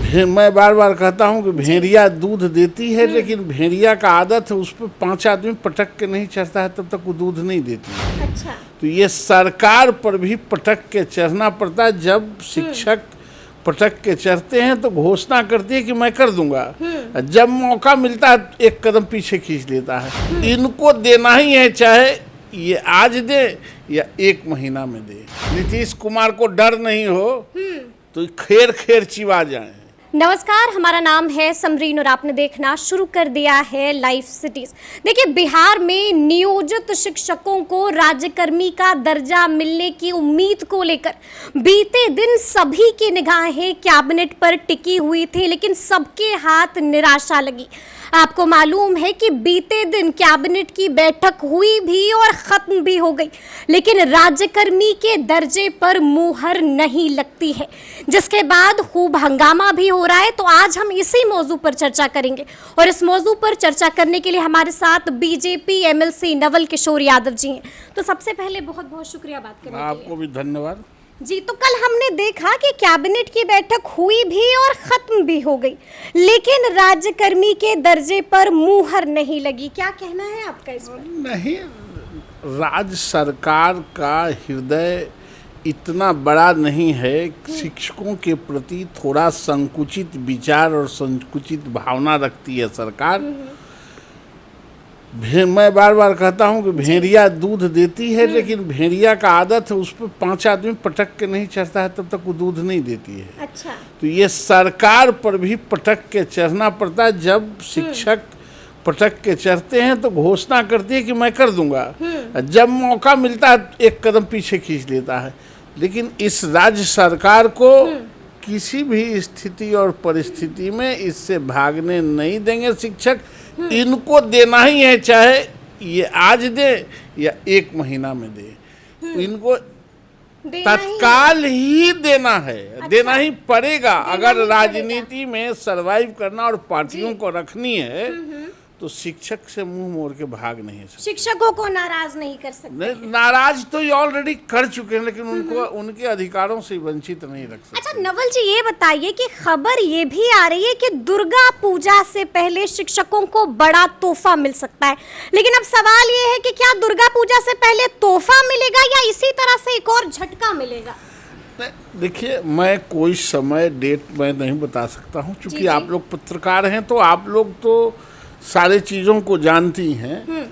मैं बार बार कहता हूँ कि भेड़िया दूध देती है, लेकिन भेड़िया का आदत है उस पर 5 आदमी पटक के नहीं चढ़ता है तब तक वो दूध नहीं देती है। अच्छा। तो ये सरकार पर भी पटक के चढ़ना पड़ता है। जब शिक्षक पटक के चढ़ते हैं तो घोषणा करती है कि मैं कर दूंगा, जब मौका मिलता है एक कदम पीछे खींच लेता है। इनको देना ही है, चाहे ये आज दे या 1 महीना में दे। नीतीश कुमार को डर नहीं हो तो खेर खेर चिवा जाए। नमस्कार, हमारा नाम है समरीन और आपने देखना शुरू कर दिया है लाइव सिटीज। देखिए, बिहार में नियोजित शिक्षकों को राज्यकर्मी का दर्जा मिलने की उम्मीद को लेकर बीते दिन सभी की निगाहें कैबिनेट पर टिकी हुई थी, लेकिन सबके हाथ निराशा लगी। आपको मालूम है कि बीते दिन कैबिनेट की बैठक हुई भी और खत्म भी हो गई, लेकिन राज्यकर्मी के दर्जे पर मुहर नहीं लगती है, जिसके बाद खूब हंगामा भी हो रहा है। तो आज हम इसी मौजू पर चर्चा करेंगे और इस मौजू पर चर्चा करने के लिए हमारे साथ बीजेपी एमएलसी नवल किशोर यादव जी हैं। तो सबसे पहले बहुत बहुत शुक्रिया बात करने के लिए। आपको भी धन्यवाद जी। तो कल हमने देखा कि कैबिनेट की बैठक हुई भी और खत्म भी हो गई, लेकिन राज्यकर्मी के दर्जे पर मुहर नहीं लगी। क्या कहना है आपका इस पर? नहीं, राज्य सरकार का हृदय इतना बड़ा नहीं है। शिक्षकों के प्रति थोड़ा संकुचित विचार और संकुचित भावना रखती है सरकार। मैं बार बार कहता हूँ कि भेड़िया दूध देती है, लेकिन भेड़िया का आदत है उस पर 5 आदमी पटक के नहीं चढ़ता है तब तक वो दूध नहीं देती है। अच्छा। तो ये सरकार पर भी पटक के चढ़ना पड़ता है। जब शिक्षक पटक के चढ़ते हैं तो घोषणा करती है कि मैं कर दूंगा, जब मौका मिलता है एक कदम पीछे खींच लेता है। लेकिन इस राज्य सरकार को किसी भी स्थिति और परिस्थिति में इससे भागने नहीं देंगे शिक्षक। इनको देना ही है, चाहे ये आज दे या 1 महीना में दे। इनको तत्काल ही देना है। अच्छा। देना ही पड़ेगा। अगर राजनीति में सरवाइव करना और पार्टियों को रखनी है तो शिक्षक से मुंह मोड़ के भाग नहीं सकते। शिक्षकों को नाराज नहीं कर सकते। नाराज तो ये ऑलरेडी कर चुके हैं, लेकिन उनको उनके अधिकारों से वंचित नहीं रख सकते। अच्छा नवल जी, ये बताइए कि खबर ये भी आ रही है कि दुर्गा पूजा से पहले शिक्षकों को बड़ा तोहफा मिल सकता है, लेकिन अब सवाल ये है कि क्या दुर्गा पूजा से पहले तोहफा मिलेगा या इसी तरह से एक और झटका मिलेगा? देखिए, मैं कोई समय डेट मैं नहीं बता सकता हूँ, क्योंकि आप लोग पत्रकार हैं तो आप लोग तो सारे चीज़ों को जानती हैं।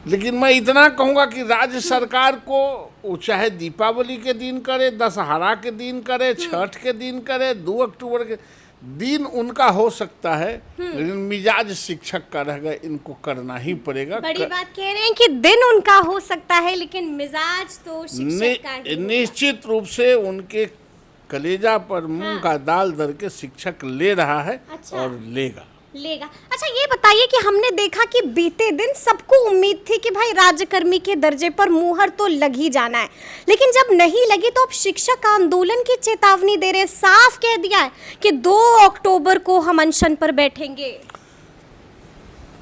लेकिन मैं इतना कहूँगा कि राज्य सरकार को वो चाहे दीपावली के दिन करे, दशहरा के दिन करे, छठ के दिन करे, 2 अक्टूबर के दिन उनका हो सकता है, लेकिन मिजाज शिक्षक का रह गया, इनको करना ही पड़ेगा। बड़ी बात कह रहे हैं कि दिन उनका हो सकता है, लेकिन मिजाज तो शिक्षक का ही निश्चित रूप से उनके कलेजा पर मूंग का दाल दर के शिक्षक ले रहा है। अच्छा। और लेगा। अच्छा ये बताइए कि हमने देखा कि बीते दिन सबको उम्मीद थी कि भाई राज्यकर्मी के दर्जे पर मुहर तो लग ही जाना है, लेकिन जब नहीं लगी तो अब शिक्षक आंदोलन की चेतावनी दे रहे, साफ कह दिया है कि 2 अक्टूबर को हम अनशन पर बैठेंगे।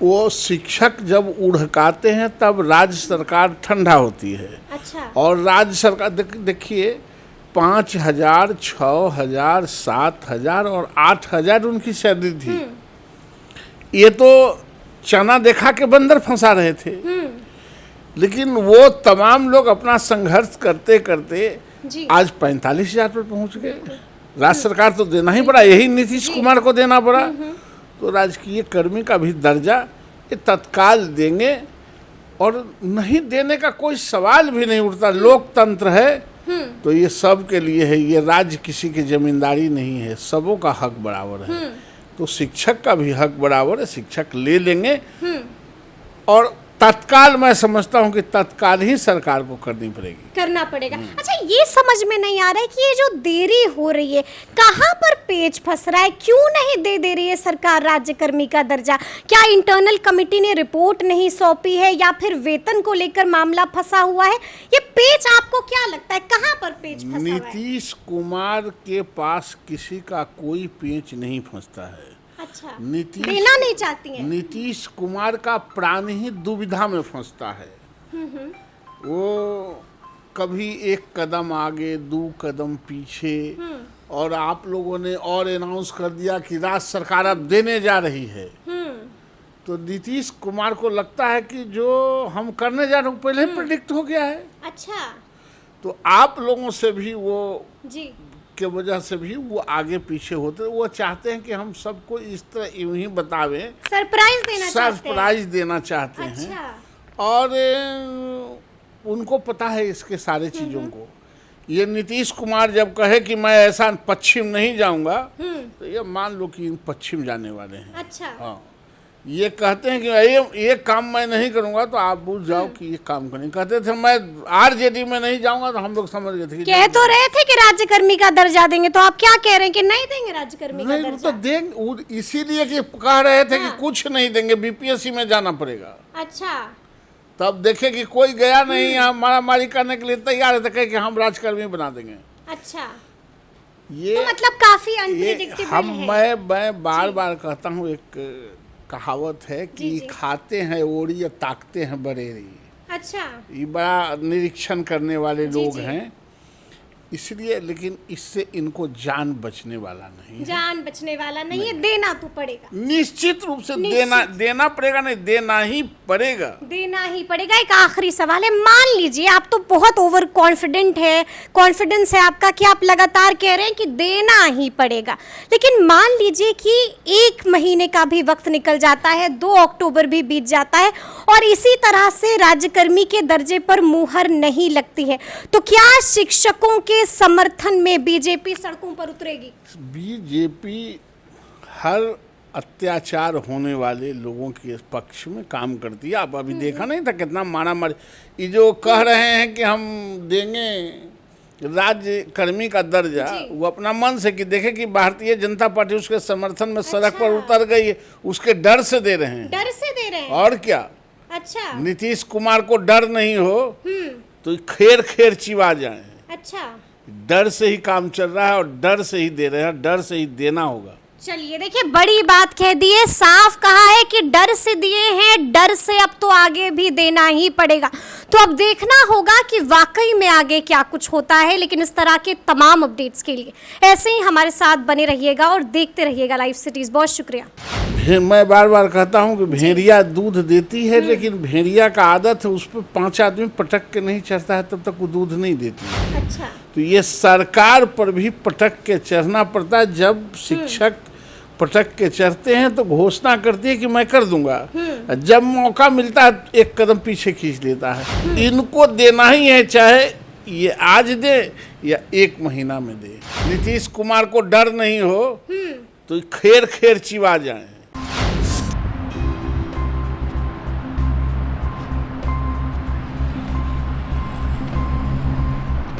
वो शिक्षक जब उड़काते हैं तब राज्य सरकार ठंडा होती है। अच्छा। और राज्य सरकार देखिए 5,000, 6,000, 7,000 और 8,000 उनकी सैलरी थी। ये तो चना देखा के बंदर फंसा रहे थे, लेकिन वो तमाम लोग अपना संघर्ष करते करते आज 45,000 पर पहुंच गए। राज्य सरकार तो देना ही पड़ा, यही नीतीश कुमार को देना पड़ा। तो राजकीय कर्मी का भी दर्जा ये तत्काल देंगे और नहीं देने का कोई सवाल भी नहीं उठता। लोकतंत्र है तो ये सब के लिए है, ये राज्य किसी की जमींदारी नहीं है, सबों का हक बराबर है। तो शिक्षक का भी हक बराबर है, शिक्षक ले लेंगे। और तत्काल मैं समझता हूँ कि तत्काल ही सरकार को करना पड़ेगा। अच्छा ये समझ में नहीं आ रहा है कि ये जो देरी हो रही है कहाँ पर पेच फंस रहा है, क्यों नहीं दे रही है सरकार राज्यकर्मी का दर्जा? क्या इंटरनल कमेटी ने रिपोर्ट नहीं सौंपी है या फिर वेतन को लेकर मामला फंसा हुआ है? ये पेच आपको क्या लगता है कहाँ पर पेच फंसा हुआ है? नीतीश कुमार के पास किसी का कोई पेच नहीं फंसता है। अच्छा, देना नहीं चाहती हैं। नीतीश कुमार का प्राण ही दुविधा में फंसता है। वो कभी 1 कदम आगे 2 कदम पीछे, और आप लोगों ने और अनाउंस कर दिया कि राज्य सरकार अब देने जा रही है, तो नीतीश कुमार को लगता है कि जो हम करने जा रहे हैं पहले ही प्रेडिक्ट हो गया है। अच्छा। तो आप लोगों से भी वो जी। के वजह से भी वो आगे पीछे होते, वो चाहते हैं कि हम सबको इस तरह यूं ही बतावें, सरप्राइज देना चाहते हैं। अच्छा। और उनको पता है इसके सारे चीज़ों को। ये नीतीश कुमार जब कहे कि मैं ऐसा पश्चिम नहीं जाऊंगा, तो ये मान लो कि पश्चिम जाने वाले हैं। अच्छा। हाँ, ये कहते हैं कि ये काम मैं नहीं करूंगा, तो आप बुझ जाओ कि ये काम करें। कहते थे मैं आरजेडी में नहीं जाऊंगा, तो हम लोग समझ गए थे। कह तो रहे थे कि राज्यकर्मी का दर्जा देंगे, तो आप क्या कह रहे हैं कि नहीं देंगे राज्यकर्मी का नहीं, दर्जा? तो देंगे, इसीलिए कि कह रहे थे कि कुछ नहीं देंगे, बीपीएससी में जाना पड़ेगा। अच्छा। तब देखे कि कोई गया नहीं, यहाँ मारामारी करने के लिए तैयार है, तो कहे कि हम राजकर्मी बना देंगे। अच्छा। ये तो मतलब काफी अनप्रेडिक्टेबल है। मैं बार बार कहता हूँ, एक कहावत है कि जी। खाते हैं ओड़ी या ताकते हैं बरेरी। अच्छा। ये बड़ा निरीक्षण करने वाले लोग जी। हैं, इसलिए। लेकिन इससे इनको जान बचने वाला नहीं है। जान बचने वाला नहीं है, देना तो पड़ेगा। निश्चित रूप से निश्चित। देना पड़ेगा, नहीं देना ही पड़ेगा। देना ही पड़ेगा। एक आखिरी सवाल है, मान लीजिए आप तो बहुत ओवर कॉन्फिडेंस है आपका कि आप लगातार कह रहे हैं कि देना ही पड़ेगा, लेकिन मान लीजिए कि 1 महीने का भी वक्त निकल जाता है, 2 अक्टूबर भी बीत जाता है और इसी तरह से राज्यकर्मी के दर्जे पर मुहर नहीं लगती है, तो क्या शिक्षकों के समर्थन में बीजेपी सड़कों पर उतरेगी? बीजेपी हर अत्याचार होने वाले लोगों के पक्ष में काम करती है। आप अभी देखा नहीं था कितना मारा मारी। ये जो कह रहे हैं कि हम देंगे राज्य कर्मी का दर्जा, वो अपना मन से कि देखे कि भारतीय जनता पार्टी उसके समर्थन में सड़क पर उतर गई है, उसके डर से दे रहे हैं। डर से दे रहे हैं? और क्या। अच्छा। नीतीश कुमार को डर नहीं हो तो खेर खेर चिवा जाए। अच्छा। डर से ही काम चल रहा है और डर से ही दे रहे हैं, डर से ही देना होगा। चलिए देखिए, बड़ी बात कह दी है, साफ कहा है कि डर से दिए हैं, डर से अब तो आगे भी देना ही पड़ेगा। तो अब देखना होगा कि वाकई में आगे क्या कुछ होता है, लेकिन इस तरह के तमाम अपडेट्स के लिए ऐसे ही हमारे साथ बने रहिएगा और देखते रहिएगा लाइव सिटीज। बहुत शुक्रिया। मैं बार बार कहता हूँ कि भेड़िया दूध देती है, लेकिन भेड़िया का आदत है उस पर 5 आदमी पटक के नहीं चढ़ता है तब तक वो दूध नहीं देती। अच्छा। तो ये सरकार पर भी पटक के चढ़ना पड़ता है। जब शिक्षक पटक के चढ़ते हैं तो घोषणा करती है कि मैं कर दूंगा, जब मौका मिलता है 1 कदम पीछे खींच लेता है। इनको देना ही है, चाहे ये आज दे या 1 महीना में दे। नीतीश कुमार को डर नहीं हो तो खेर खेर चिवा जाए।